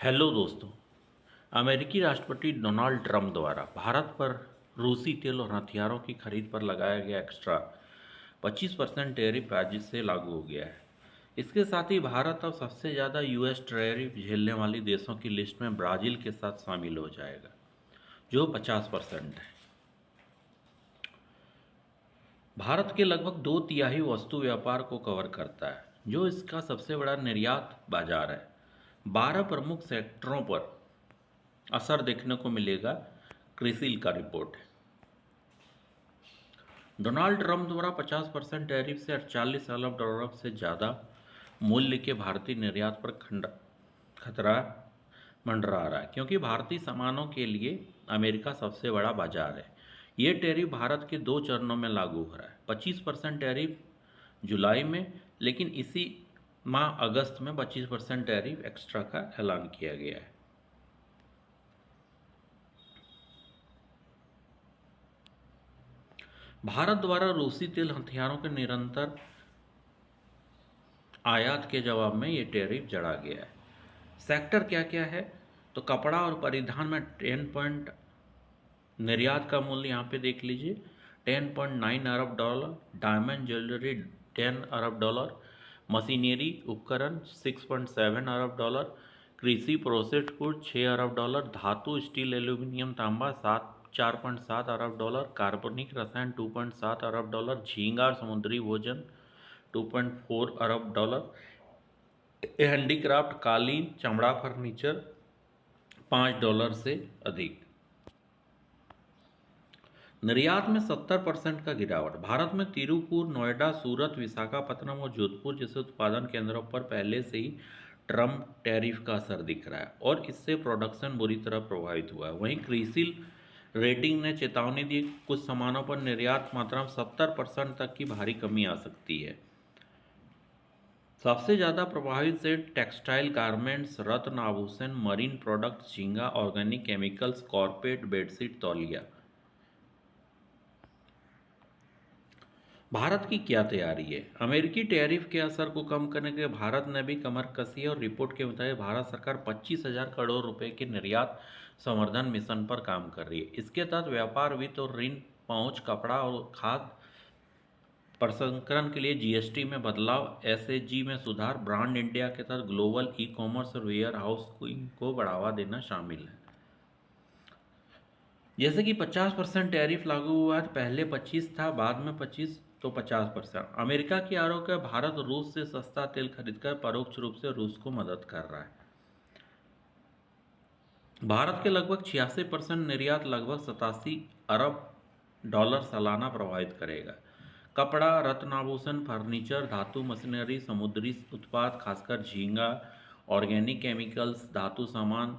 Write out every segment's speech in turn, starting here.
Hello दोस्तों। अमेरिकी राष्ट्रपति डोनाल्ड ट्रंप द्वारा भारत पर रूसी तेल और हथियारों की खरीद पर लगाया गया एक्स्ट्रा 25% टैरिफ आज से लागू हो गया है। इसके साथ ही भारत अब सबसे ज़्यादा यूएस टैरिफ झेलने वाली देशों की लिस्ट में ब्राज़ील के साथ शामिल हो जाएगा, जो 50% है। भारत के लगभग 2/3 वस्तु व्यापार को कवर करता है, जो इसका सबसे बड़ा निर्यात बाजार है। 12 प्रमुख सेक्टरों पर असर देखने को मिलेगा, क्रिसिल का रिपोर्ट है। डोनाल्ड ट्रंप द्वारा 50% टैरिफ से $48 अरब से ज़्यादा मूल्य के भारतीय निर्यात पर खतरा मंडरा रहा है, क्योंकि भारतीय सामानों के लिए अमेरिका सबसे बड़ा बाजार है। ये टैरिफ भारत के 2 चरणों में लागू हो रहा है। 25% टैरिफ जुलाई में, लेकिन इसी माह अगस्त में 25% टैरिफ एक्स्ट्रा का ऐलान किया गया है। भारत द्वारा रूसी तेल हथियारों के निरंतर आयात के जवाब में ये टैरिफ जड़ा गया है। सेक्टर क्या क्या है, तो कपड़ा और परिधान में 10 पॉइंट निर्यात का मूल्य यहाँ पे देख लीजिए, $10.9 अरब, डायमंड ज्वेलरी $10 अरब, मशीनरी उपकरण $6.7 अरब, कृषि प्रोसेस्ड फूड $6 अरब, धातु स्टील एल्यूमिनियम तांबा 4.7 अरब, कार्बनिक रसायन $2.7 अरब, झींगा और समुद्री भोजन $2.4 अरब, हैंडीक्राफ्ट कालीन चमड़ा फर्नीचर $5 से अधिक। निर्यात में 70% का गिरावट। भारत में तिरुपुर, नोएडा, सूरत, विशाखापत्तनम और जोधपुर जैसे उत्पादन केंद्रों पर पहले से ही ट्रम्प टैरिफ का असर दिख रहा है और इससे प्रोडक्शन बुरी तरह प्रभावित हुआ है। वहीं क्रिसिल रेटिंग ने चेतावनी दी, कुछ सामानों पर निर्यात मात्रा में 70% तक की भारी कमी आ सकती है। सबसे ज़्यादा प्रभावित से टेक्सटाइल, गारमेंट्स, रत्न आभूषण, मरीन प्रोडक्ट, झींगा, ऑर्गेनिक केमिकल्स, कॉर्पेट, बेडशीट, तौलिया। भारत की क्या तैयारी है? अमेरिकी टैरिफ के असर को कम करने के लिए भारत ने भी कमर कसी है और रिपोर्ट के मुताबिक भारत सरकार 25,000 करोड़ रुपए के निर्यात संवर्धन मिशन पर काम कर रही है। इसके तहत व्यापार, वित्त और ऋण पहुंच, कपड़ा और खाद्य प्रसंस्करण के लिए जीएसटी में बदलाव, एसएचजी में सुधार, ब्रांड इंडिया के तहत ग्लोबल ई कॉमर्स और वेयर हाउस को बढ़ावा देना शामिल है। जैसे कि 50% टैरिफ लागू हुआ है, पहले 25 था, बाद में 25, तो 50%। अमेरिका की आरोप है भारत रूस से सस्ता तेल खरीदकर परोक्ष रूप से रूस को मदद कर रहा है। भारत के लगभग 86% निर्यात लगभग $87 अरब सालाना प्रभावित करेगा। कपड़ा, रत्न आभूषण, फर्नीचर, धातु मशीनरी, समुद्री उत्पाद खासकर झींगा, ऑर्गेनिक केमिकल्स, धातु सामान,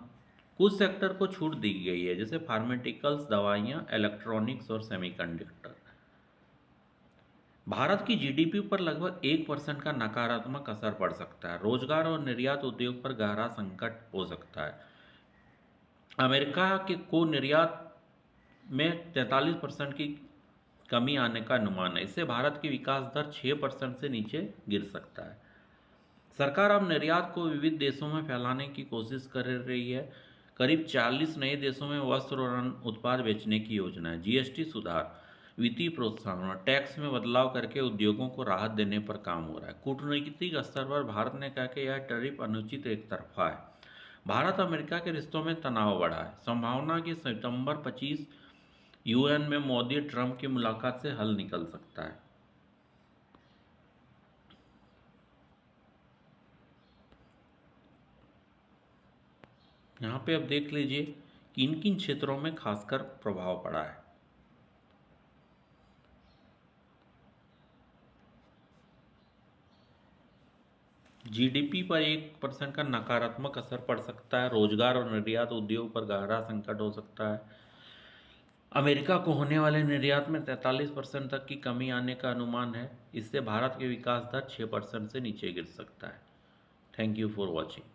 कुछ सेक्टर को छूट दी गई है, जैसे फार्मास्यूटिकल्स, दवाइयाँ, इलेक्ट्रॉनिक्स और सेमीकंडक्टर। भारत की जीडीपी पर लगभग 1% का नकारात्मक असर पड़ सकता है। रोजगार और निर्यात उद्योग पर गहरा संकट हो सकता है। अमेरिका के को निर्यात में 43% की कमी आने का अनुमान है। इससे भारत की विकास दर 6% से नीचे गिर सकता है। सरकार अब निर्यात को विविध देशों में फैलाने की कोशिश कर रही है। करीब 40 नए देशों में वस्त्र और अन्य उत्पाद बेचने की योजना है। जीएसटी सुधार, वित्तीय प्रोत्साहन और टैक्स में बदलाव करके उद्योगों को राहत देने पर काम हो रहा है। कूटनीतिक स्तर पर भारत ने कहा कि यह टैरिफ अनुचित एक तरफा है। भारत अमेरिका के रिश्तों में तनाव बढ़ा है। संभावना कि सितंबर 25 यूएन में मोदी ट्रंप की मुलाकात से हल निकल सकता है। यहाँ पे अब देख लीजिए किन किन क्षेत्रों में खासकर प्रभाव पड़ा है। जीडीपी पर 1% का नकारात्मक असर पड़ सकता है। रोजगार और निर्यात उद्योग पर गहरा संकट हो सकता है। अमेरिका को होने वाले निर्यात में 43% तक की कमी आने का अनुमान है। इससे भारत के विकास दर 6% से नीचे गिर सकता है। Thank you for watching.